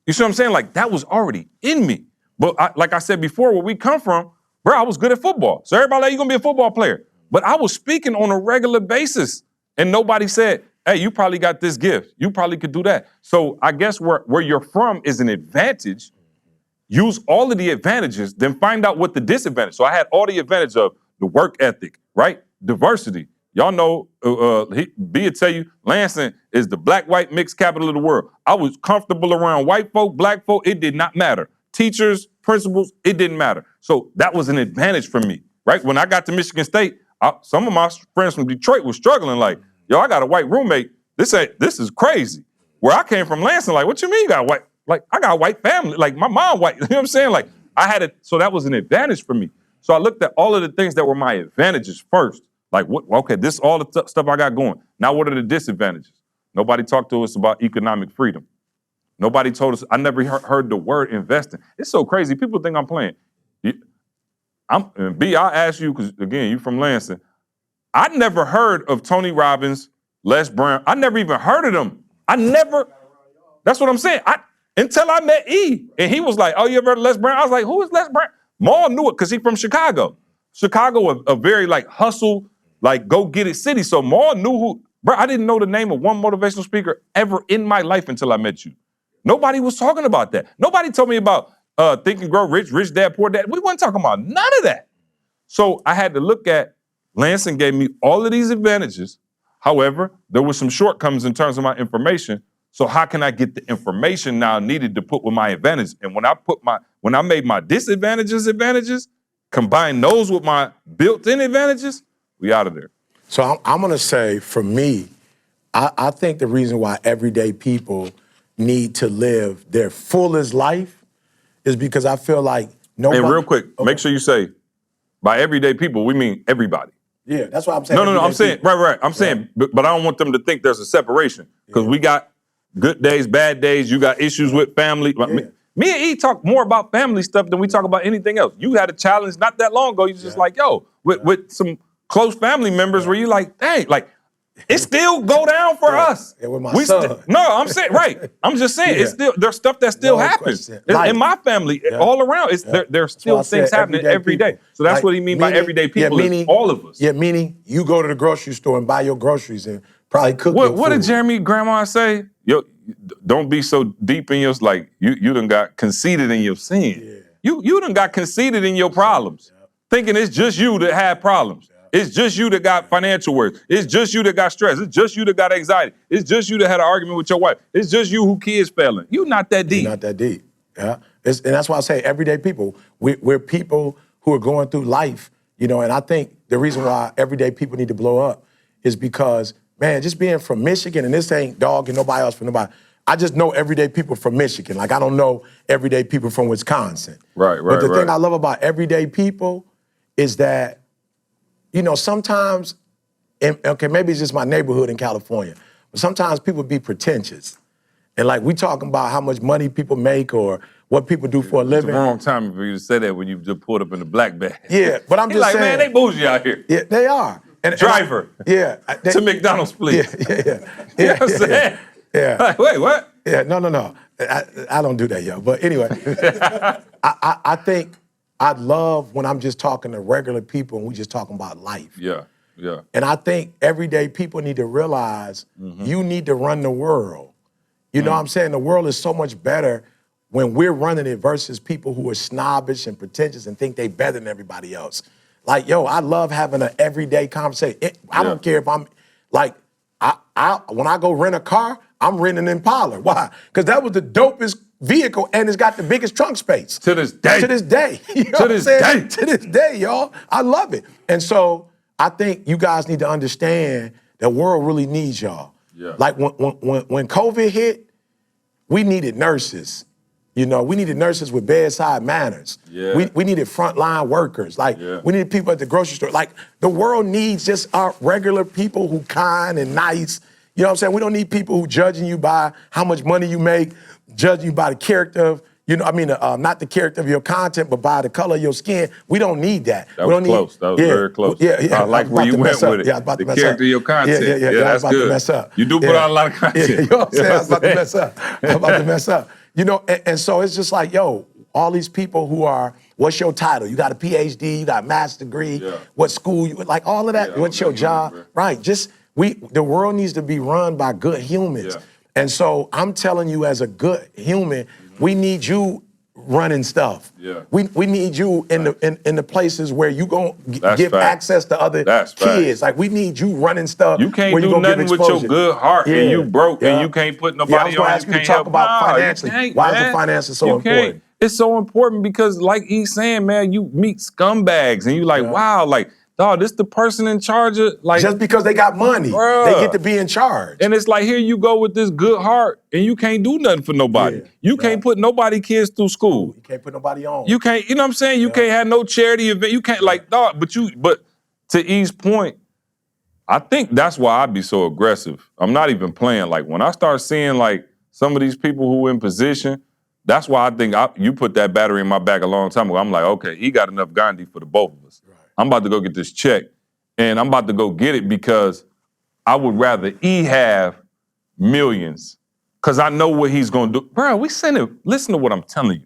You see what I'm saying? Like, that was already in me. But like I said before, where we come from, bro, I was good at football. So everybody like, you're going to be a football player. But I was speaking on a regular basis. And nobody said, hey, you probably got this gift. You probably could do that. So I guess where you're from is an advantage. Use all of the advantages, then find out what the disadvantage. So I had all the advantage of the work ethic, right? Diversity. Y'all know, B will tell you, Lansing is the black-white mixed capital of the world. I was comfortable around white folk, black folk. It did not matter. Teachers, principals, it didn't matter. So that was an advantage for me, right? When I got to Michigan State, some of my friends from Detroit were struggling like, yo, I got a white roommate. This is crazy. Where I came from Lansing, like, what you mean you got white? Like, I got a white family. Like, my mom white. You know what I'm saying? Like, I had it. So that was an advantage for me. So I looked at all of the things that were my advantages first. Like, okay, this is all the stuff I got going. Now, what are the disadvantages? Nobody talked to us about economic freedom. Nobody told us. I never heard the word investing. It's so crazy. People think I'm playing. B, I'll ask you, because, again, you from Lansing. I never heard of Tony Robbins, Les Brown. I never even heard of them. That's what I'm saying. Until I met E. And he was like, oh, you ever heard of Les Brown? I was like, who is Les Brown? Maul knew it because he's from Chicago. Chicago, a very, like, hustle, like, go-get-it city. So Maul knew who. Bro, I didn't know the name of one motivational speaker ever in my life until I met you. Nobody was talking about that. Nobody told me about Think and Grow Rich, Rich Dad, Poor Dad. We weren't talking about none of that. So I had to look at, Lansing gave me all of these advantages. However, there were some shortcomings in terms of my information. So how can I get the information now needed to put with my advantage? And when I made my disadvantages advantages, combine those with my built-in advantages, we out of there. So I'm going to say, for me, I think the reason why everyday people need to live their fullest life is because I feel like nobody... Hey, real quick, make sure you say, By everyday people, we mean everybody. Yeah, that's what I'm saying. No. I'm saying, right. I'm saying, but I don't want them to think there's a separation because we got good days, bad days. You got issues with family. Yeah. Me and E talk more about family stuff than we talk about anything else. You had a challenge not that long ago. You just like, yo, with some close family members where you like, dang, like, it still go down for us. Yeah, with my son. I'm saying, right. I'm just saying, it's still, there's stuff that still happens. In my family, all around, there's still things happening every day. So that's what he mean by everyday people, meaning, all of us. Yeah, meaning you go to the grocery store and buy your groceries and probably cook What did Jeremy grandma say? Yo, don't be so deep in your, like, you done got conceited in your sin. You done got conceited in your problems, thinking it's just you that had problems. It's just you that got financial worries. It's just you that got stress. It's just you that got anxiety. It's just you that had an argument with your wife. It's just you who kids failing. You not that deep. You're not that deep. Yeah. And that's why I say everyday people. We're people who are going through life, you know, and I think the reason why everyday people need to blow up is because, man, just being from Michigan, and this ain't dogging nobody else for nobody. I just know everyday people from Michigan. Like, I don't know everyday people from Wisconsin. Right. But the thing I love about everyday people is that, you know, sometimes, okay, maybe it's just my neighborhood in California, but sometimes people be pretentious. And like, we talking about how much money people make or what people do for a living. It's the wrong time for you to say that when you just pulled up in the black bag. Yeah, but I'm just like, saying. man, they bougie out here. Yeah, they are. Driver. To McDonald's, please. Yeah. You know what I'm saying? Yeah. Like, wait, what? Yeah, no. I don't do that, yo. But anyway, I think I'd love when I'm just talking to regular people and we just talking about life. Yeah. And I think everyday people need to realize you need to run the world. You know what I'm saying? The world is so much better when we're running it versus people who are snobbish and pretentious and think they better than everybody else. Like, yo, I love having an everyday conversation. I don't care if I'm, like, when I go rent a car, I'm renting an Impala. Why? Because that was the dopest vehicle and it's got the biggest trunk space. To this day. To this day. You know to this day. To this day, y'all. I love it. And so I think you guys need to understand the world really needs y'all. Yeah. Like when COVID hit, we needed nurses. You know, we needed nurses with bedside manners. Yeah. We needed frontline workers. Like, we needed people at the grocery store. Like, the world needs just our regular people who kind and nice. You know what I'm saying? We don't need people who judging you by how much money you make, judging you by the character of, you know, I mean, not the character of your content, but by the color of your skin. We don't need that. That was close. That was very close. Yeah. I like where you went with it. Yeah, I was about to mess up. The character of your content. Yeah, that's I was about to mess up. You do put out a lot of content. Yeah, you know what I'm saying? I was about to mess up. I'm about to mess up. You know, and so it's just like, yo, all these people who are, what's your title? You got a PhD, you got a master's degree, what school, you like all of that, what's your job? Right, just, the world needs to be run by good humans. And so I'm telling you as a good human, we need you running stuff. We need you in the places where you gonna give access to other kids. Like, we need you running stuff. You can't do nothing with your good heart and you broke and you can't put nobody on. You can't talk about financially. Why is the finances so important? It's so important because, like he's saying, man, you meet scumbags and you like, wow, like, dog, this the person in charge of, like, just because they got money, they get to be in charge. And it's like, here you go with this good heart, and you can't do nothing for nobody. You can't put nobody kids through school. You can't put nobody on. You can't, you know what I'm saying? You can't have no charity event. You can't, like, dog, but to E's point, I think that's why I be so aggressive. I'm not even playing. Like, when I start seeing, like, some of these people who in position, that's why I think you put that battery in my back a long time ago. I'm like, okay, he got enough Gandhi for the both of us. I'm about to go get this check, and I'm about to go get it because I would rather have millions because I know what he's going to do. Bro, listen to what I'm telling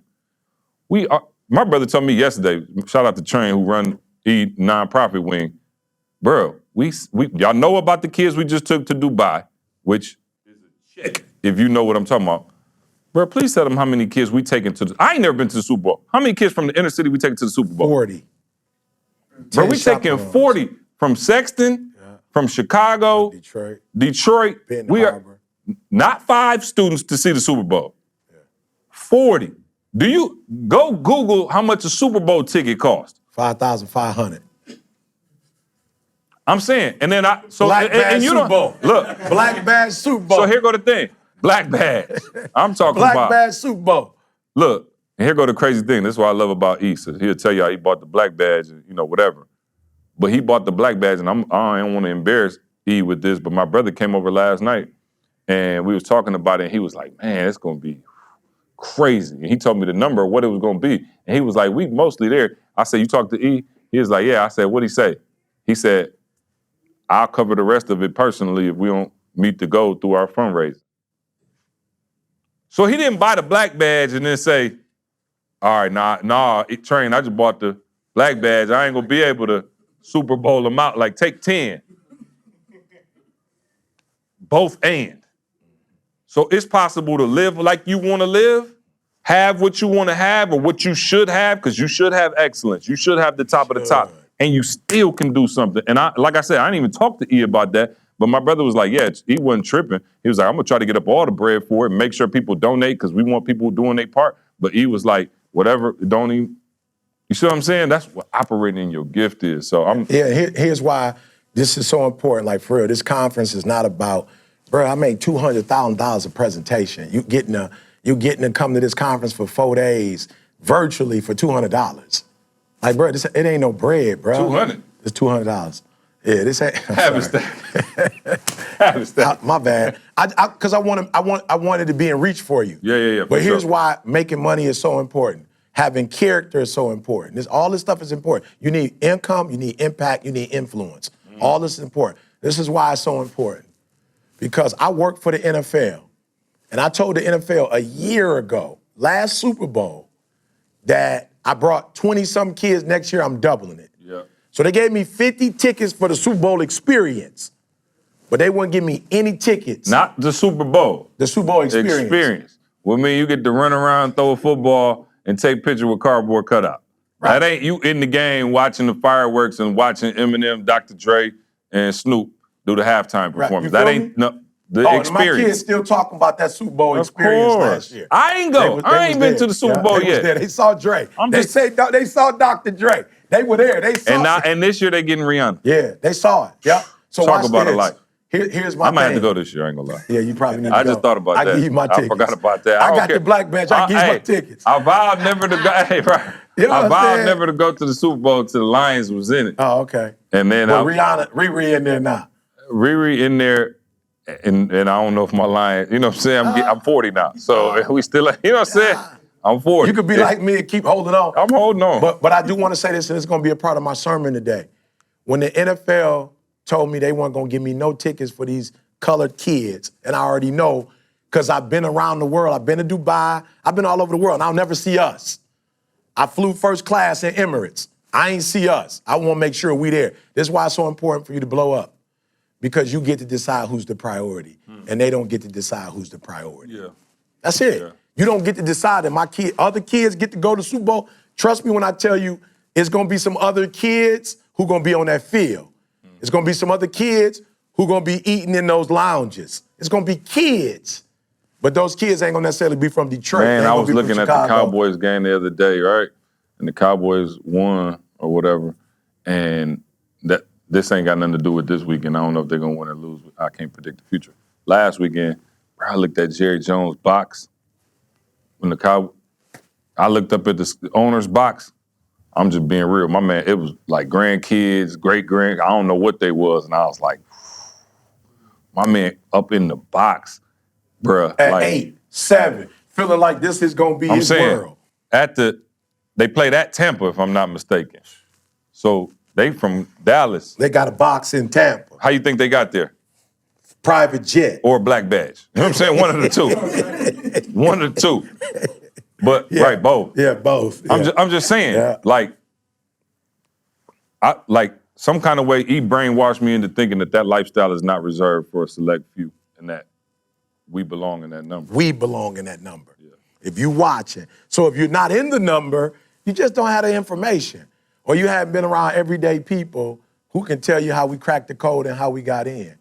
you. My brother told me yesterday, shout out to Train who run nonprofit wing, bro, y'all know about the kids we just took to Dubai, which is a check, if you know what I'm talking about. Bro, please tell them how many kids we taking to I ain't never been to the Super Bowl. How many kids from the inner city we taking to the Super Bowl? 40. Bro, we taking 40 from Sexton, from Chicago, Detroit. We are not 5 students to see the Super Bowl. 40. Do you go Google how much a Super Bowl ticket cost? $5,500. I'm saying, and then Black badge Super Bowl. Look, Black badge Super Bowl. So here go the thing. Black badge. I'm talking Black about badge Super Bowl. Look, And here go the crazy thing. This is what I love about E. So he'll tell you how he bought the black badge and, whatever. But he bought the black badge, and I don't want to embarrass E with this, but my brother came over last night, and we was talking about it, and he was like, man, it's going to be crazy. And he told me the number of what it was going to be. And he was like, we mostly there. I said, you talked to E? He was like, yeah. I said, what'd he say? He said, I'll cover the rest of it personally if we don't meet the goal through our fundraising. So he didn't buy the black badge and then say, all right, Train, I just bought the black badge. I ain't going to be able to Super Bowl them out. Like, take 10. Both and. So it's possible to live like you want to live, have what you want to have or what you should have, because you should have excellence. You should have the top of the top, and you still can do something. And like I said, I didn't even talk to E about that, but my brother was like, yeah, he wasn't tripping. He was like, I'm going to try to get up all the bread for it and make sure people donate because we want people doing their part. But E was like, whatever, don't even, you see what I'm saying? That's what operating in your gift is. So here's why this is so important. Like, for real, this conference is not about, bro, I made $200,000 a presentation. You getting to come to this conference for 4 days virtually for $200. Like, bro, it ain't no bread, bro. 200. It's $200. Yeah, this ain't. Have it stacked. My bad. Because I wanted to be in reach for you. Yeah. But here's why making money is so important. Having character is so important. All this stuff is important. You need income, you need impact, you need influence. All this is important. This is why it's so important. Because I work for the NFL, and I told the NFL a year ago, last Super Bowl, that I brought 20-some kids. Next year, I'm doubling it. Yeah. So they gave me 50 tickets for the Super Bowl experience, but they wouldn't give me any tickets. Not the Super Bowl. The Super Bowl experience. Well, I mean, you get to run around, throw a football, and take pictures with cardboard cutout. Right. That ain't you in the game watching the fireworks and watching Eminem, Dr. Dre, and Snoop do the halftime performance. That ain't the experience. My kids still talking about that Super Bowl experience last year. I ain't go. I ain't been to the Super Bowl yet. They saw Dre. They saw Dr. Dre. They were there. They saw it. And this year they getting Rihanna. Yeah, they saw it. Yep. So talk about a life. Here's my I might have to go this year, I ain't gonna lie. Yeah, you probably need to go. I just thought about that. I give you my tickets. I forgot about that. I got the black badge. I give you my tickets. I vowed never to go. Hey, right. I vowed never to go to the Super Bowl till the Lions was in it. Oh, okay. And then Riri in there now. Riri in there, and I don't know if my line, you know what I'm saying? I'm 40 now. So we still, you know what I'm saying? I'm 40. You could be like me and keep holding on. I'm holding on. But I do want to say this, and it's going to be a part of my sermon today. When the NFL told me they weren't going to give me no tickets for these colored kids, and I already know because I've been around the world. I've been to Dubai. I've been all over the world, and I'll never see us. I flew first class in Emirates. I ain't see us. I want to make sure we there. This is why it's so important for you to blow up, because you get to decide who's the priority, and they don't get to decide who's the priority. Yeah. That's it. Yeah. You don't get to decide that other kids get to go to Super Bowl. Trust me when I tell you, it's going to be some other kids who going to be on that field. It's going to be some other kids who going to be eating in those lounges. It's going to be kids. But those kids ain't going to necessarily be from Detroit. Man, I was looking at the Cowboys game the other day, right? And the Cowboys won or whatever. And this ain't got nothing to do with this weekend. I don't know if they're going to win or lose. I can't predict the future. Last weekend, I looked at Jerry Jones' box. When I looked up at the owner's box. I'm just being real. My man, it was like grandkids, great-grand, I don't know what they was. And I was like, my man up in the box, bruh. At like, 8, 7, feeling like this is going to be his world. They played at Tampa, if I'm not mistaken. So they from Dallas. They got a box in Tampa. How you think they got there? Private jet. Or a black badge. You know what I'm saying? One of the two. One of the two. But, yeah. Right, both. Yeah, both. Yeah. I'm just saying, like some kind of way he brainwashed me into thinking that lifestyle is not reserved for a select few and that we belong in that number. We belong in that number. Yeah. If you watching. So if you're not in the number, you just don't have the information. Or you haven't been around everyday people who can tell you how we cracked the code and how we got in,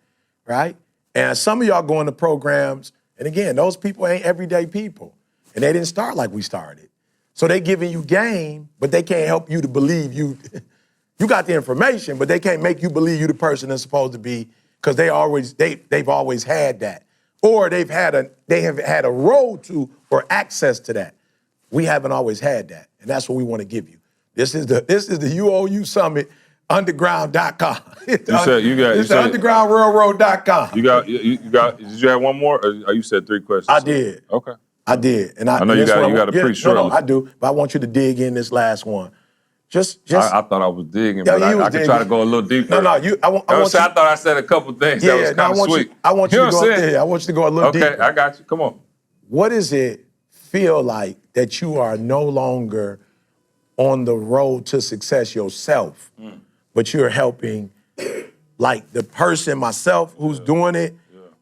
right? And some of y'all go into programs, and again, those people ain't everyday people. And they didn't start like we started. So they giving you game, but they can't help you to believe you. You got the information, but they can't make you believe you the person that's supposed to be, because they've always had that. Or they have had a road to or access to that. We haven't always had that, and that's what we want to give you. This is the UOU Summit, underground.com. You said undergroundrailroad.com. You got. Did you have one more? Or you said 3 questions. I did. Okay. I did, and I know you got a pretty short No, list. I do, but I want you to dig in this last one. Just. I thought I was digging, Yeah, but I could digging. try to go a little deeper. No, I thought I said a couple things that was kind of sweet. I want you to go there. I want you to go a little deeper. Okay, I got you. Come on. What does it feel like that you are no longer on the road to success yourself, but you're helping, like the person, myself, who's doing it,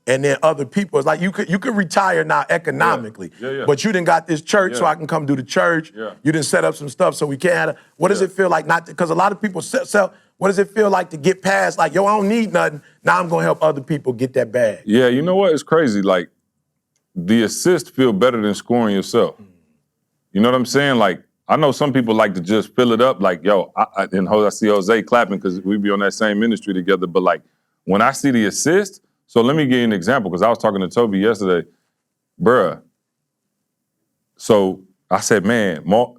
and then other people? It's like you could retire now economically, but you done got this church so I can come do the church. Yeah. You done set up some stuff so we can. What does it feel like not? Because a lot of people sell. What does it feel like to get past? Like, yo, I don't need nothing. Now I'm gonna help other people get that bag. Yeah, you know what? It's crazy. Like, the assist feel better than scoring yourself. You know what I'm saying? Like, I know some people like to just fill it up. Like, yo, I see Jose clapping because we be on that same ministry together. But like, when I see the assist, so let me give you an example, because I was talking to Toby yesterday. Bruh. So I said, man, Maul,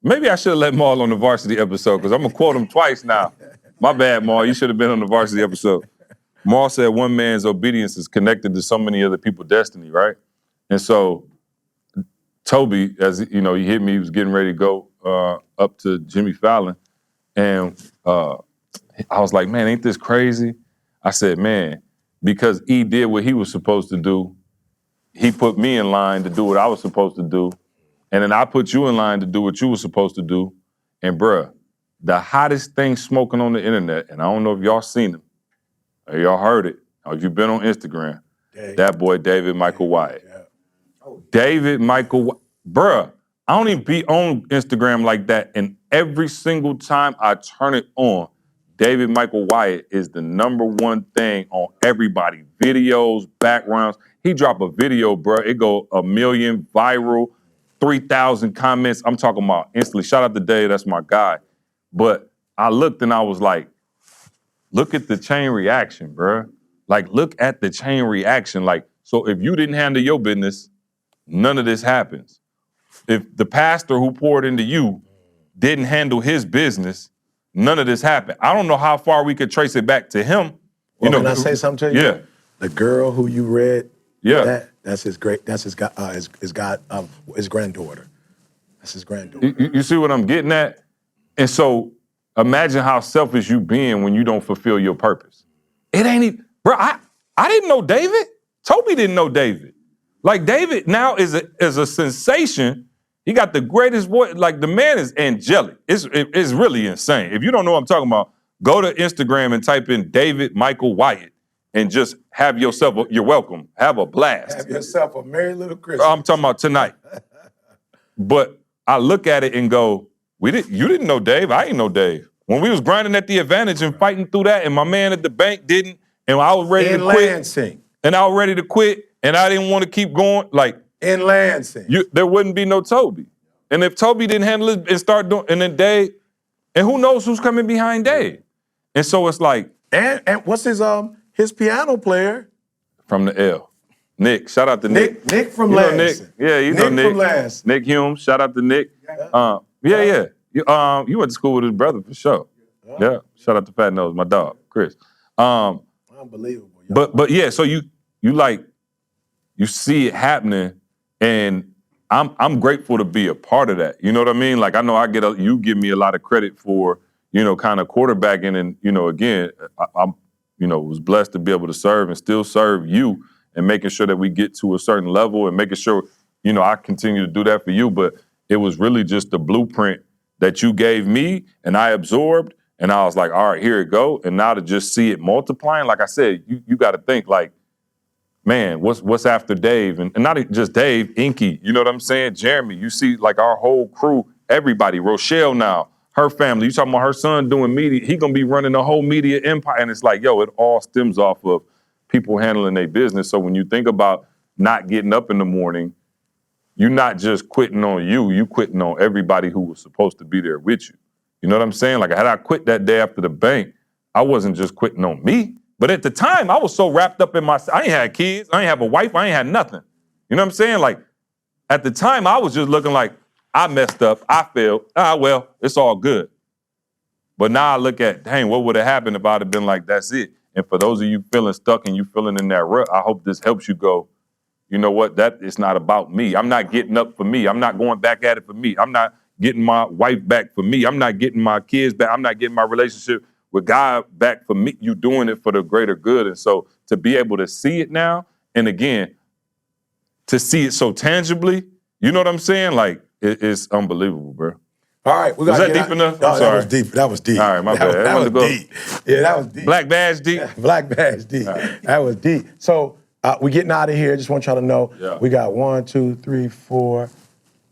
maybe I should have let Maul on the varsity episode, because I'm going to quote him twice now. My bad, Maul. You should have been on the varsity episode. Maul said one man's obedience is connected to so many other people's destiny, right? And so Toby, as you know, he hit me, he was getting ready to go up to Jimmy Fallon. And I was like, man, ain't this crazy? I said, man, because E did what he was supposed to do, he put me in line to do what I was supposed to do. And then I put you in line to do what you were supposed to do. And bruh, the hottest thing smoking on the internet, and I don't know if y'all seen him, or y'all heard it, or if you've been on Instagram, that boy David Michael Wyatt. David Michael, bruh, I don't even be on Instagram like that, and every single time I turn it on, David Michael Wyatt is the #1 thing on everybody. Videos, backgrounds. He drop a video, bruh, it go 1 million viral, 3,000 comments. I'm talking about instantly. Shout out to Dave, that's my guy. But I looked and I was like, look at the chain reaction, bruh. Like, look at the chain reaction. Like, so if you didn't handle your business, none of this happens. If the pastor who poured into you didn't handle his business, none of this happened. I don't know how far we could trace it back to him. Can I say something to you? Yeah. The girl who you read, that's his granddaughter. That's his granddaughter. You see what I'm getting at? And so imagine how selfish you being when you don't fulfill your purpose. It ain't even, bro, I didn't know David. Toby didn't know David. Like, David now is a sensation. He got the greatest voice. Like, the man is angelic. It's really insane. If you don't know what I'm talking about, go to Instagram and type in David Michael Wyatt and just have yourself, you're welcome. Have a blast. Have yourself a merry little Christmas. I'm talking about tonight. But I look at it and go, you didn't know Dave. I ain't know Dave. When we was grinding at the Advantage and fighting through that, and my man at the bank didn't, and I was ready to quit. Lansing. And I was ready to quit, and I didn't want to keep going. Like, in Lansing. There wouldn't be no Toby. And if Toby didn't handle it and start doing, and then Dave, and who knows who's coming behind Dave. And so it's like. And what's his piano player? From the L. Nick. Shout out to Nick. Nick from Lansing. Nick. Yeah, you know Nick. From Lansing. Nick Hume. Shout out to Nick. Yeah. You went to school with his brother for sure. Yeah. Shout out to Fat Nose, my dog, Chris. Unbelievable. But yeah, so you see it happening, and I'm grateful to be a part of that. You know what I mean? Like, I know you give me a lot of credit for, kind of quarterbacking, and again, I'm was blessed to be able to serve and still serve you, and making sure that we get to a certain level, and making sure I continue to do that for you. But it was really just the blueprint that you gave me, and I absorbed. And I was like, all right, here it go. And now to just see it multiplying, like I said, you got to think like, man, what's after Dave? And not just Dave, Inky, you know what I'm saying? Jeremy, you see like our whole crew, everybody, Rochelle now, her family, you talking about her son doing media, he gonna be running the whole media empire. And it's like, yo, it all stems off of people handling their business. So when you think about not getting up in the morning, you're not just quitting on you quitting on everybody who was supposed to be there with you. You know what I'm saying? Like, had I quit that day after the bank, I wasn't just quitting on me. But at the time, I was so wrapped up in I ain't had kids, I ain't have a wife, I ain't had nothing. You know what I'm saying? Like, at the time, I was just looking like, I messed up, I failed. Well, it's all good. But now I look at, dang, what would have happened if I'd have been like, that's it? And for those of you feeling stuck and you feeling in that rut, I hope this helps you go, you know what, that is not about me. I'm not getting up for me. I'm not going back at it for me. I'm not getting my wife back for me. I'm not getting my kids back. I'm not getting my relationship with God back for me. You doing it for the greater good. And so to be able to see it now, and again, to see it so tangibly, you know what I'm saying? Like, it's unbelievable, bro. All right, was that deep enough? No, that was deep. That was deep. All right, my bad. That was deep. Yeah, that was deep. Black badge deep? Black badge deep. Right. That was deep. So we're getting out of here. Just want y'all to know, we got 1, 2, 3, 4.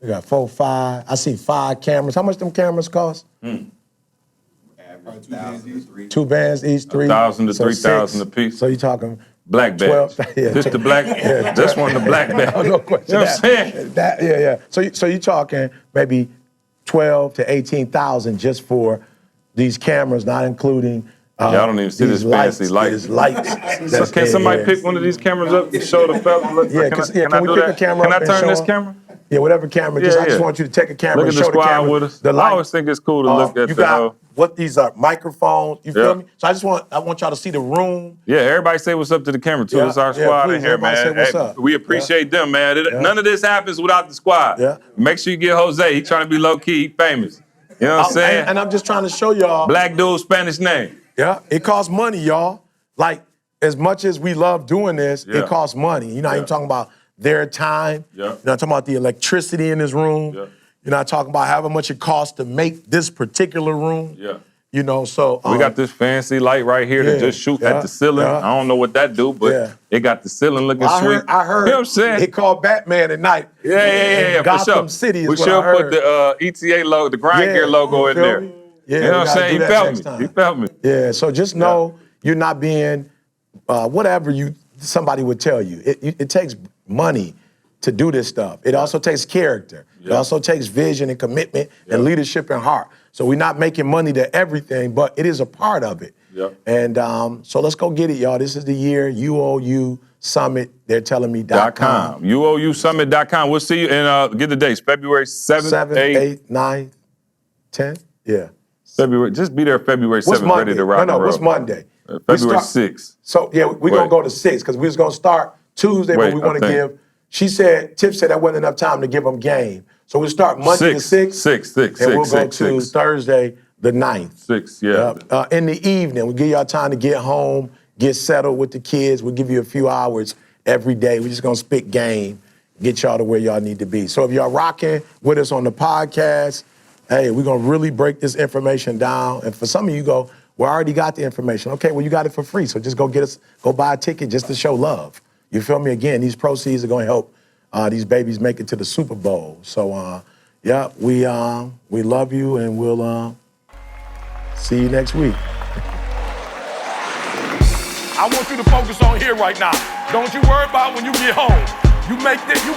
We got 4, 5. I see 5 cameras. How much them cameras cost? Average 2,000 2 bands each, 3. 1,000 to 3,000 a piece. So you talking black badge. Just the black. This one, the black badge. No question. You know what I'm saying? So you talking maybe 12 to 18,000 just for these cameras, not including. I don't even see this fancy light. These lights. So can somebody pick one of these cameras up and show the fella? Can we pick a camera up? Can I turn this camera? Yeah, whatever camera. I just want you to take a camera and show the camera. With us. The light. I always think it's cool to look at you got what these are, microphones. You feel me? So I want y'all to see the room. Yeah, everybody say what's up to the camera too. It's our squad in here, man. Say what's up. We appreciate them, man. None of this happens without the squad. Yeah. Make sure you get Jose. He trying to be low key, he famous. You know what I'm saying? And I'm just trying to show y'all. Black dude, Spanish name. Yeah, it costs money, y'all. Like, as much as we love doing this, it costs money. You're not even talking about their time. You're not talking about the electricity in this room. You're not talking about however much it costs to make this particular room. You know, so we got this fancy light right here to just shoot at the ceiling. I don't know what that do, but it got the ceiling looking sweet. I heard. You know what I'm saying? It called Batman at night. Yeah, for sure. City is we should put the ETA logo, the Grind Gear logo in there. Yeah, you know what I'm saying? He felt me. Yeah, so just know you're not being whatever somebody would tell you. It takes money to do this stuff. It also takes character. It also takes vision and commitment and leadership and heart. So we're not making money to everything, but it is a part of it. And so let's go get it, y'all. This is the year UOU Summit, they're telling me .com. UOUsummit.com. We'll see you and get the dates. February 7th, 8th, 9th, 10th. Yeah. February. Just be there February 7th, ready to rock. No, what's Monday? February 6th. So, we're going to go to 6th because we was going to start Tuesday, but we want to give. Tiff said that wasn't enough time to give them game. So we'll start Monday the 6th. And we'll go to Thursday the 9th. 6th, in the evening, we'll give y'all time to get home, get settled with the kids. We'll give you a few hours every day. We're just going to spit game, get y'all to where y'all need to be. So if y'all rocking with us on the podcast, hey, we're going to really break this information down. And for some of you go, well, I already got the information. Okay, well, you got it for free. So just go buy a ticket just to show love. You feel me? Again, these proceeds are going to help these babies make it to the Super Bowl. So, we love you, and we'll see you next week. I want you to focus on here right now. Don't you worry about when you get home. You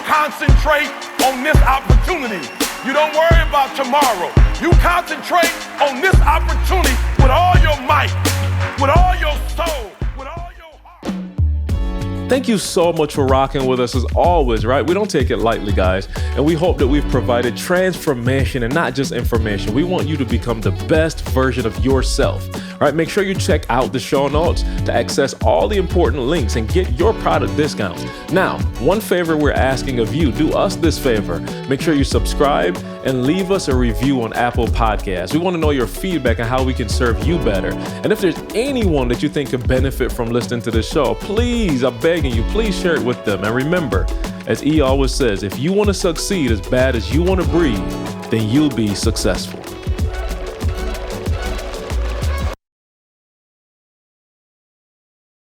concentrate on this opportunity. You don't worry about tomorrow. You concentrate on this opportunity with all your might, with all your soul. Thank you so much for rocking with us as always, right? We don't take it lightly, guys. And we hope that we've provided transformation and not just information. We want you to become the best version of yourself, right? Make sure you check out the show notes to access all the important links and get your product discounts. Now, one favor we're asking of you, do us this favor. Make sure you subscribe and leave us a review on Apple Podcasts. We want to know your feedback on how we can serve you better. And if there's anyone that you think could benefit from listening to this show, please, I'm begging you, please share it with them. And remember, as E always says, if you want to succeed as bad as you want to breathe, then you'll be successful.